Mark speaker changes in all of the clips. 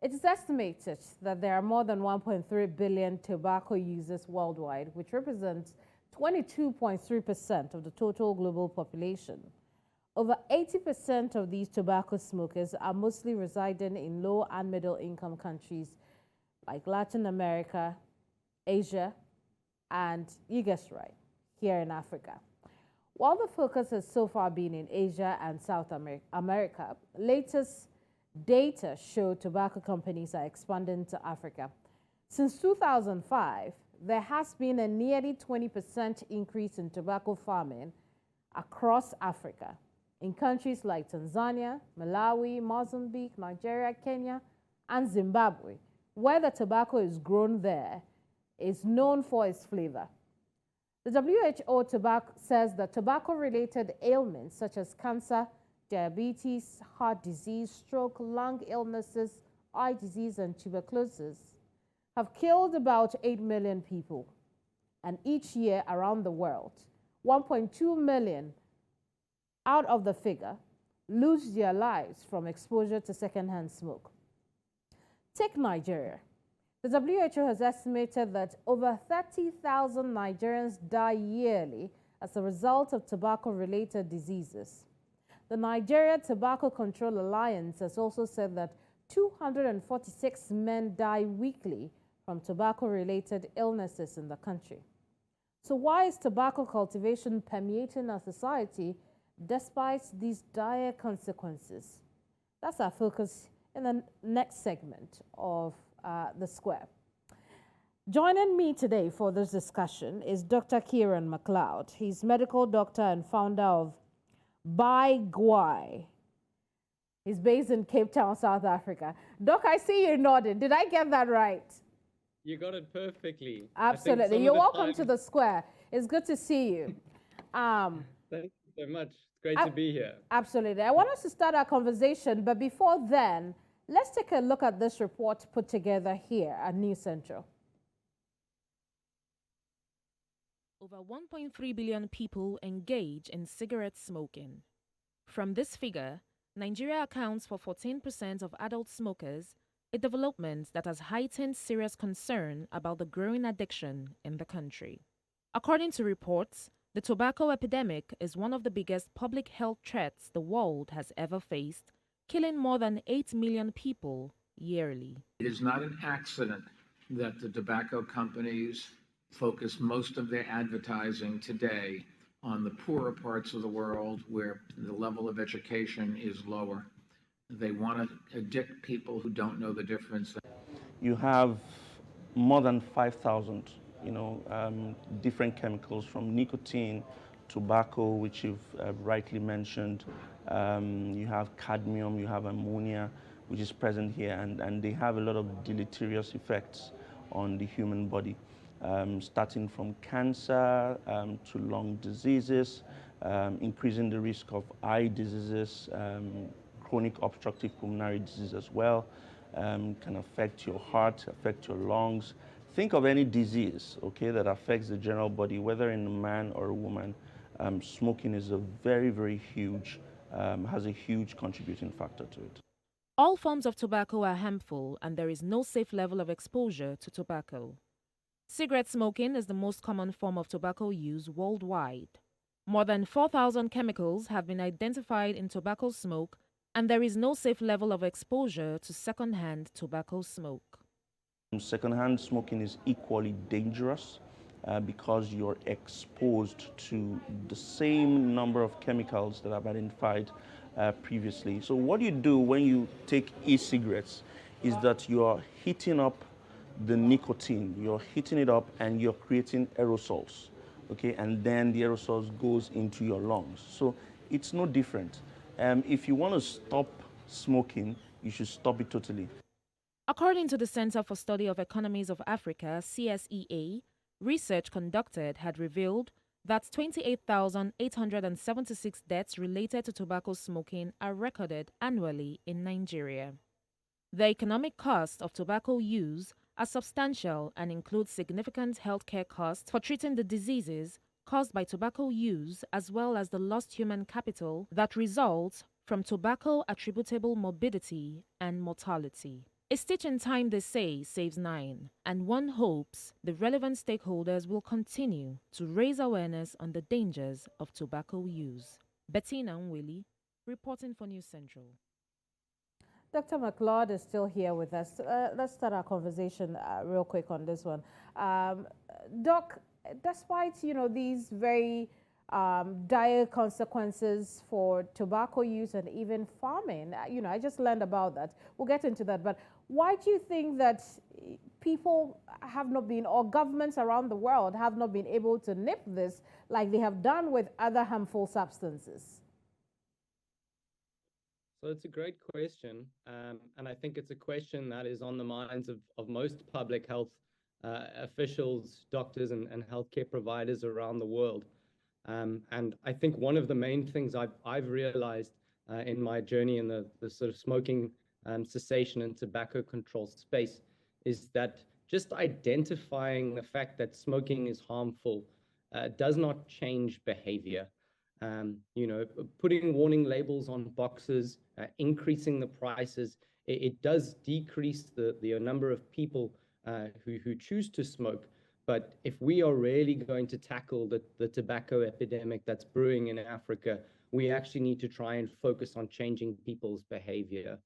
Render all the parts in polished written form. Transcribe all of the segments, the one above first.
Speaker 1: It is estimated that there are more than 1.3 billion tobacco users worldwide, which represents 22.3% of the total global population. Over 80% of these tobacco smokers are mostly residing in low and middle income countries like Latin America, Asia, and you guessed right, here in Africa. While the focus has so far been in Asia and South America, latest data show tobacco companies are expanding to Africa. Since 2005, there has been a nearly 20% increase in tobacco farming across Africa in countries like Tanzania, Malawi, Mozambique, Nigeria, Kenya, and Zimbabwe, where the tobacco is grown there is known for its flavor. The WHO says that tobacco-related ailments such as cancer, diabetes, heart disease, stroke, lung illnesses, eye disease, and tuberculosis have killed about 8 million people. And each year around the world, 1.2 million out of the figure lose their lives from exposure to secondhand smoke. Take Nigeria. The WHO has estimated that over 30,000 Nigerians die yearly as a result of tobacco-related diseases. The Nigeria Tobacco Control Alliance has also said that 246 men die weekly from tobacco-related illnesses in the country. So why is tobacco cultivation permeating our society despite these dire consequences? That's our focus in the next segment of The Square. Joining me today for this discussion is Dr. Kieran MacLeod. He's medical doctor and founder of Baigwai. He's based in Cape Town, South Africa. Doc, I see you nodding. Did I get that right?
Speaker 2: You got it perfectly.
Speaker 1: Absolutely. You're welcome to The Square. It's good to see you.
Speaker 2: Thank you so much. It's great to be here.
Speaker 1: Absolutely. I want us to start our conversation, but before then, let's take a look at this report put together here at News Central.
Speaker 3: Over 1.3 billion people engage in cigarette smoking. From this figure, Nigeria accounts for 14% of adult smokers, a development that has heightened serious concern about the growing addiction in the country. According to reports, the tobacco epidemic is one of the biggest public health threats the world has ever faced, killing more than 8 million people yearly.
Speaker 4: It is not an accident that the tobacco companies focus most of their advertising today on the poorer parts of the world where the level of education is lower. They want to addict people who don't know the difference.
Speaker 5: You have more than 5,000, different chemicals from nicotine, tobacco, which you've rightly mentioned. You have cadmium, you have ammonia, which is present here, and they have a lot of deleterious effects on the human body, starting from cancer to lung diseases, increasing the risk of eye diseases, chronic obstructive pulmonary disease as well, can affect your heart, affect your lungs. Think of any disease, okay, that affects the general body, whether in a man or a woman. Smoking is a very, very huge, has a huge contributing factor to it.
Speaker 3: All forms of tobacco are harmful, and there is no safe level of exposure to tobacco. Cigarette smoking is the most common form of tobacco use worldwide. More than 4,000 chemicals have been identified in tobacco smoke, and there is no safe level of exposure to secondhand tobacco smoke.
Speaker 5: Secondhand smoking is equally dangerous because you're exposed to the same number of chemicals that I've identified previously. So what you do when you take e-cigarettes is that you are heating up the nicotine, you're heating it up and you're creating aerosols, okay? And then the aerosols goes into your lungs. So it's no different. If you want to stop smoking, you should stop it totally.
Speaker 3: According to the Center for Study of Economies of Africa, CSEA, research conducted had revealed that 28,876 deaths related to tobacco smoking are recorded annually in Nigeria. The economic costs of tobacco use are substantial and include significant healthcare costs for treating the diseases caused by tobacco use, as well as the lost human capital that results from tobacco attributable morbidity and mortality. A stitch in time, they say, saves 9, and one hopes the relevant stakeholders will continue to raise awareness on the dangers of tobacco use. Bettina Nweli, reporting for News Central.
Speaker 1: Dr. McLeod is still here with us. Let's start our conversation real quick on this one. Doc, despite, these very dire consequences for tobacco use and even farming, I just learned about that. We'll get into that. But why do you think that people have not been, or governments around the world have not been able to nip this like they have done with other harmful substances?
Speaker 2: So it's a great question, and I think it's a question that is on the minds of most public health officials, doctors, and healthcare providers around the world. And I think one of the main things I've realized in my journey in the sort of smoking cessation and tobacco control space is that just identifying the fact that smoking is harmful does not change behavior. Putting warning labels on boxes, increasing the prices, it does decrease the number of people who choose to smoke. But if we are really going to tackle the tobacco epidemic that's brewing in Africa, we actually need to try and focus on changing people's behavior.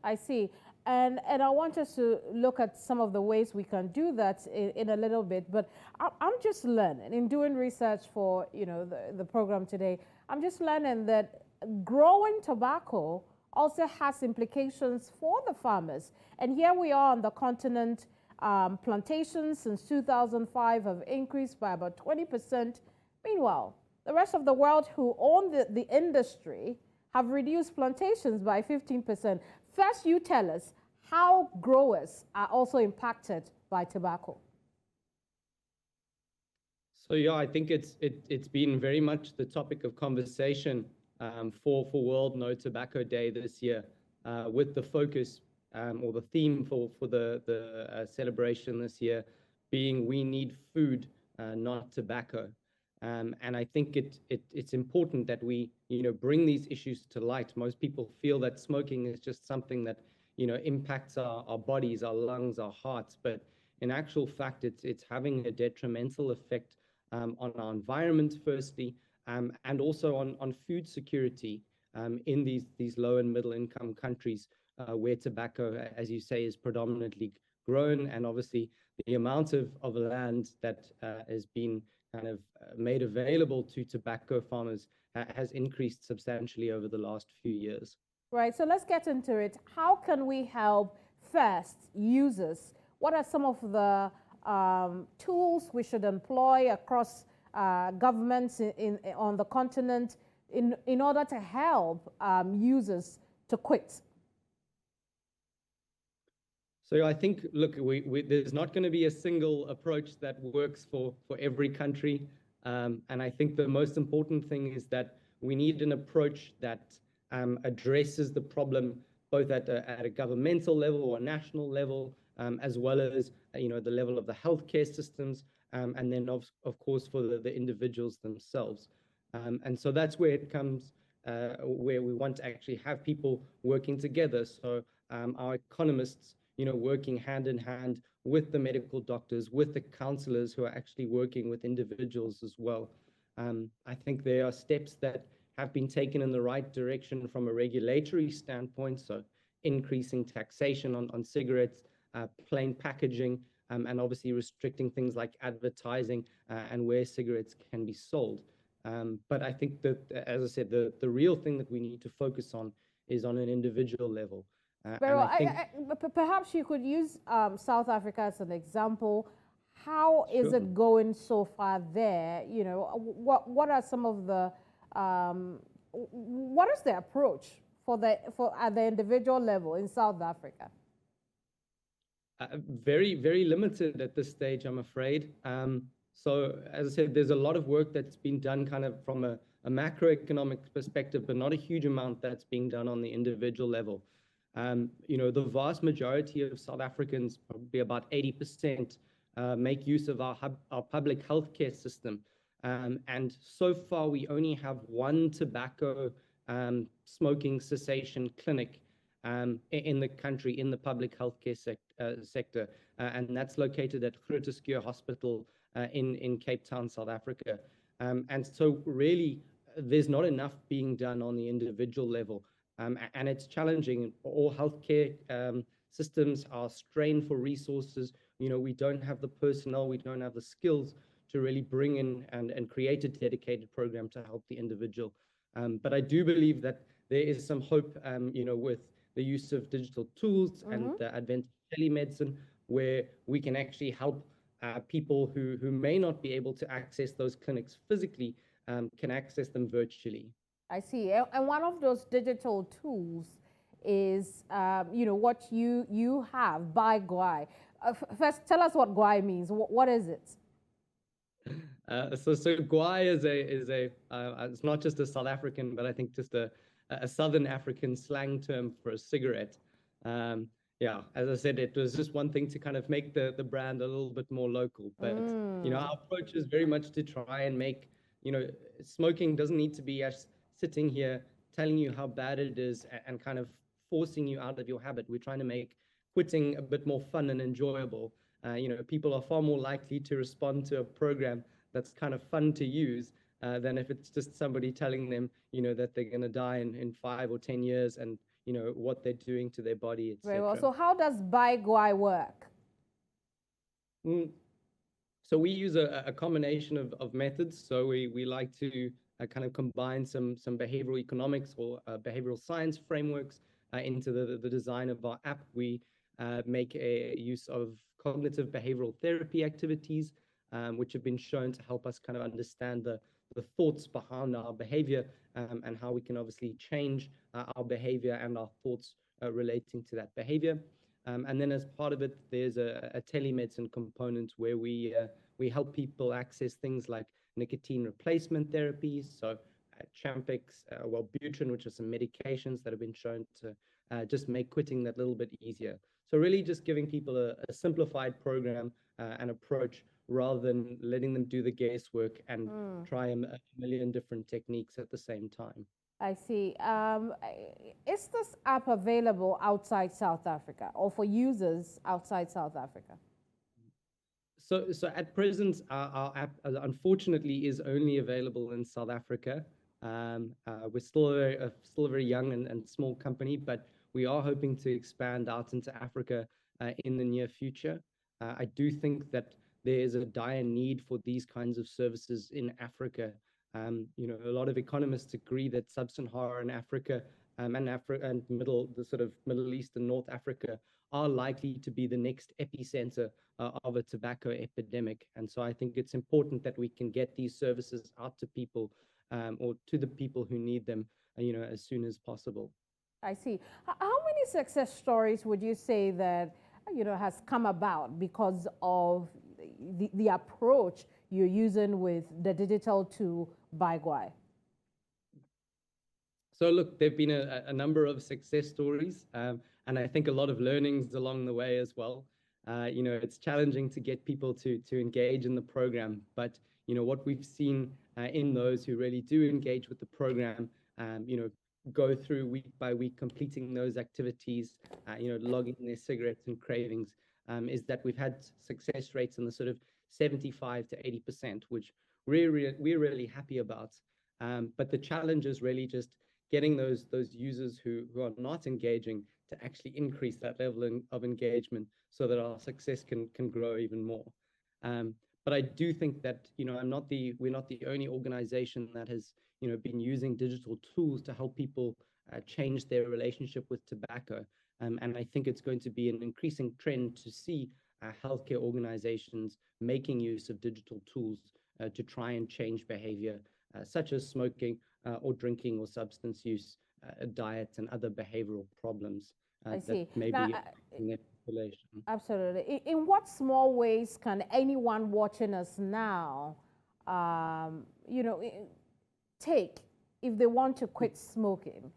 Speaker 1: I see. And I want us to look at some of the ways we can do that in a little bit. But I'm just learning, in doing research for the program today, I'm just learning that growing tobacco also has implications for the farmers. And here we are on the continent. Plantations since 2005 have increased by about 20%. Meanwhile, the rest of the world who own the industry have reduced plantations by 15%. First, you tell us how growers are also impacted by tobacco.
Speaker 2: So yeah, I think it's been very much the topic of conversation for World No Tobacco Day this year, with the focus or the theme for the celebration this year being "We need food, not tobacco." And I think it's important that we bring these issues to light. Most people feel that smoking is just something that impacts our bodies, our lungs, our hearts, but in actual fact, it's having a detrimental effect on our environment, firstly, and also on food security in these low and middle income countries where tobacco, as you say, is predominantly grown, and obviously the amount of land that has been kind of made available to tobacco farmers has increased substantially over the last few years.
Speaker 1: Right, so let's get into it. How can we help first users? What are some of the tools we should employ across governments on the continent in order to help users to quit?
Speaker 2: So I think, look, there's not going to be a single approach that works for every country. And I think the most important thing is that we need an approach that addresses the problem both at a governmental level or a national level, as well as the level of the healthcare systems, and then of course for the individuals themselves. And so that's where it comes, where we want to actually have people working together. So our economists, working hand in hand with the medical doctors, with the counselors who are actually working with individuals as well. I think there are steps that have been taken in the right direction from a regulatory standpoint, so increasing taxation on cigarettes, plain packaging, and obviously restricting things like advertising and where cigarettes can be sold. But I think that, as I said, the real thing that we need to focus on is on an individual level.
Speaker 1: Perhaps you could use South Africa as an example. How is it going so far there? What are some of the what is the approach at the individual level in South Africa?
Speaker 2: Very, very limited at this stage, I'm afraid. So as I said, there's a lot of work that's been done kind of from a macroeconomic perspective, but not a huge amount that's being done on the individual level. The vast majority of South Africans, probably about 80%, make use of our public healthcare system. And so far, we only have one tobacco smoking cessation clinic in the country, in the public healthcare sector, and that's located at Groote Schuur Hospital in Cape Town, South Africa. And so really, there's not enough being done on the individual level, and it's challenging. All healthcare systems are strained for resources. We don't have the personnel, we don't have the skills to really bring in and create a dedicated program to help the individual. But I do believe that there is some hope, with the use of digital tools and the advent of telemedicine, where we can actually help people who may not be able to access those clinics physically, can access them virtually.
Speaker 1: I see. And one of those digital tools is, what you have, by Gwai. First, tell us what Gwai means. What is it?
Speaker 2: So Gwai is it's not just a South African, but I think just a Southern African slang term for a cigarette. Yeah, as I said, it was just one thing to kind of make the brand a little bit more local. But our approach is very much to try and make, smoking doesn't need to be us sitting here telling you how bad it is and kind of forcing you out of your habit. We're trying to make quitting a bit more fun and enjoyable. People are far more likely to respond to a program that's kind of fun to use than if it's just somebody telling them, that they're going to die in 5 or 10 years and, what they're doing to their body, etc.
Speaker 1: Very well. So how does By Gwai work?
Speaker 2: So we use a combination of methods. So we like to kind of combine some behavioral economics or behavioral science frameworks into the design of our app. We make a use of cognitive behavioral therapy activities, which have been shown to help us kind of understand the thoughts behind our behavior, and how we can obviously change our behavior and our thoughts relating to that behavior. And then as part of it, there's a telemedicine component where we help people access things like nicotine replacement therapies, so Champix, Wellbutrin, which are some medications that have been shown to just make quitting that little bit easier. So really just giving people a simplified program and approach, rather than letting them do the guesswork and try a million different techniques at the same time.
Speaker 1: I see. Is this app available outside South Africa or for users outside South Africa?
Speaker 2: So at present, our app, unfortunately, is only available in South Africa. We're still a very young and small company, but we are hoping to expand out into Africa in the near future. I do think that there is a dire need for these kinds of services in Africa. A lot of economists agree that sub-Saharan Africa and the sort of Middle East and North Africa are likely to be the next epicenter of a tobacco epidemic. And so I think it's important that we can get these services out to people, or to the people who need them, as soon as possible.
Speaker 1: I see. How many success stories would you say that, has come about because of the approach you're using with the digital tool By Gwai?
Speaker 2: So look, there've been a number of success stories, and I think a lot of learnings along the way as well. It's challenging to get people to engage in the program, but what we've seen in those who really do engage with the program, go through week by week, completing those activities, logging their cigarettes and cravings, is that we've had success rates in the sort of 75 to 80%, which we're really happy about. But the challenge is really just getting those users who are not engaging to actually increase that level of engagement so that our success can grow even more. But I do think that we're not the only organization that has been using digital tools to help people change their relationship with tobacco. And I think it's going to be an increasing trend to see healthcare organizations making use of digital tools to try and change behavior, such as smoking or drinking or substance use, diet, and other behavioral problems that may be in their population.
Speaker 1: Absolutely. In what small ways can anyone watching us now, take if they want to quit smoking?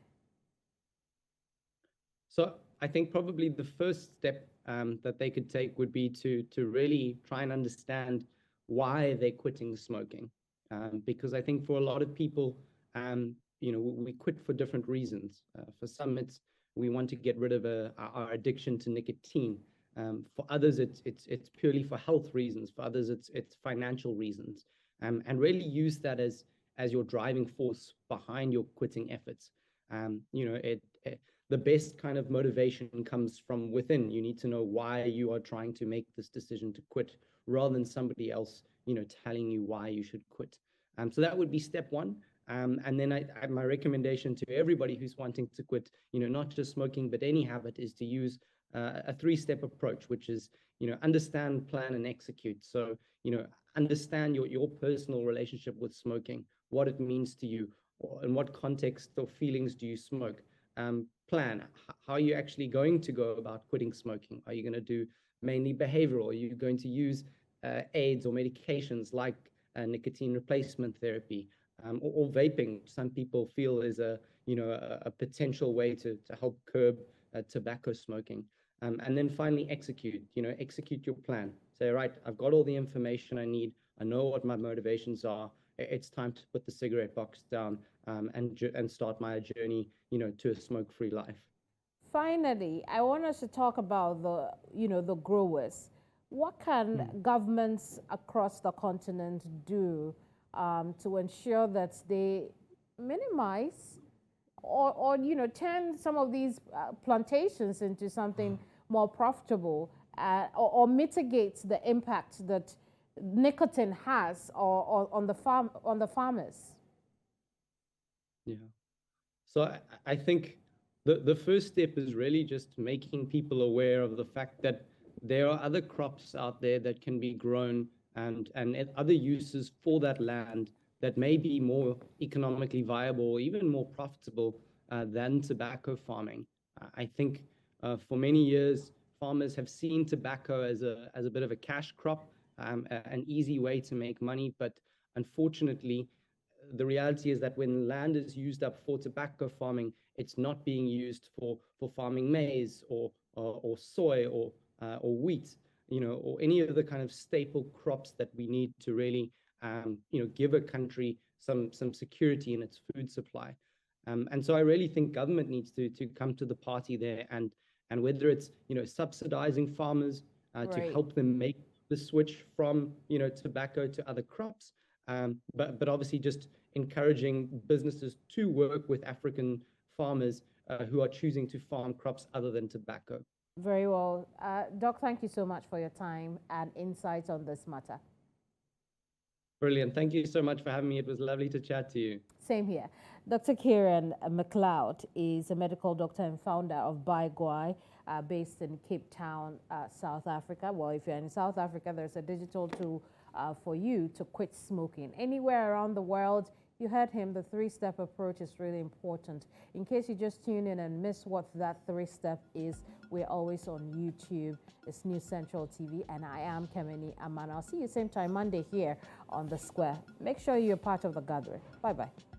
Speaker 2: So I think probably the first step that they could take would be to really try and understand why they're quitting smoking. Because I think for a lot of people, we quit for different reasons. For some, it's we want to get rid of our addiction to nicotine. For others, it's purely for health reasons. For others, it's financial reasons. And really use that as your driving force behind your quitting efforts. The best kind of motivation comes from within. You need to know why you are trying to make this decision to quit, rather than somebody else, telling you why you should quit. So that would be step one. And then my recommendation to everybody who's wanting to quit, not just smoking, but any habit, is to use a three-step approach, which is, understand, plan, and execute. So, understand your personal relationship with smoking, what it means to you, or in what context or feelings do you smoke. Plan, how are you actually going to go about quitting smoking? Are you going to do mainly behavioral? Are you going to use aids or medications like nicotine replacement therapy, or vaping? Some people feel is a potential way to help curb tobacco smoking. And then finally execute your plan. Say, right, I've got all the information I need. I know what my motivations are. It's time to put the cigarette box down, and start my journey, to a smoke-free life.
Speaker 1: Finally, I want us to talk about the growers. What can governments across the continent do to ensure that they minimize or turn some of these plantations into something more profitable, or mitigate the impact that nicotine has on the farmers?
Speaker 2: Yeah. So I think the first step is really just making people aware of the fact that there are other crops out there that can be grown, and other uses for that land that may be more economically viable, or even more profitable than tobacco farming. I think for many years, farmers have seen tobacco as a bit of a cash crop, an easy way to make money. But unfortunately, the reality is that when land is used up for tobacco farming, it's not being used for farming maize or soy or wheat, or any of the kind of staple crops that we need to really, give a country some security in its food supply. And so I really think government needs to come to the party there, and whether it's, subsidizing farmers to help them make the switch from, tobacco to other crops, but obviously just encouraging businesses to work with African farmers who are choosing to farm crops other than tobacco.
Speaker 1: Very well. Doc, thank you so much for your time and insights on this matter.
Speaker 2: Brilliant. Thank you so much for having me. It was lovely to chat to you.
Speaker 1: Same here. Dr. Kieran McLeod is a medical doctor and founder of Baigwai, based in Cape Town, South Africa. Well, if you're in South Africa, there's a digital tool for you to quit smoking. Anywhere around the world, you heard him, the three-step approach is really important. In case you just tune in and miss what that three-step is, we're always on YouTube. It's News Central TV, and I am Kemeni Aman. I'll see you same time Monday here on The Square. Make sure you're part of the gathering. Bye-bye.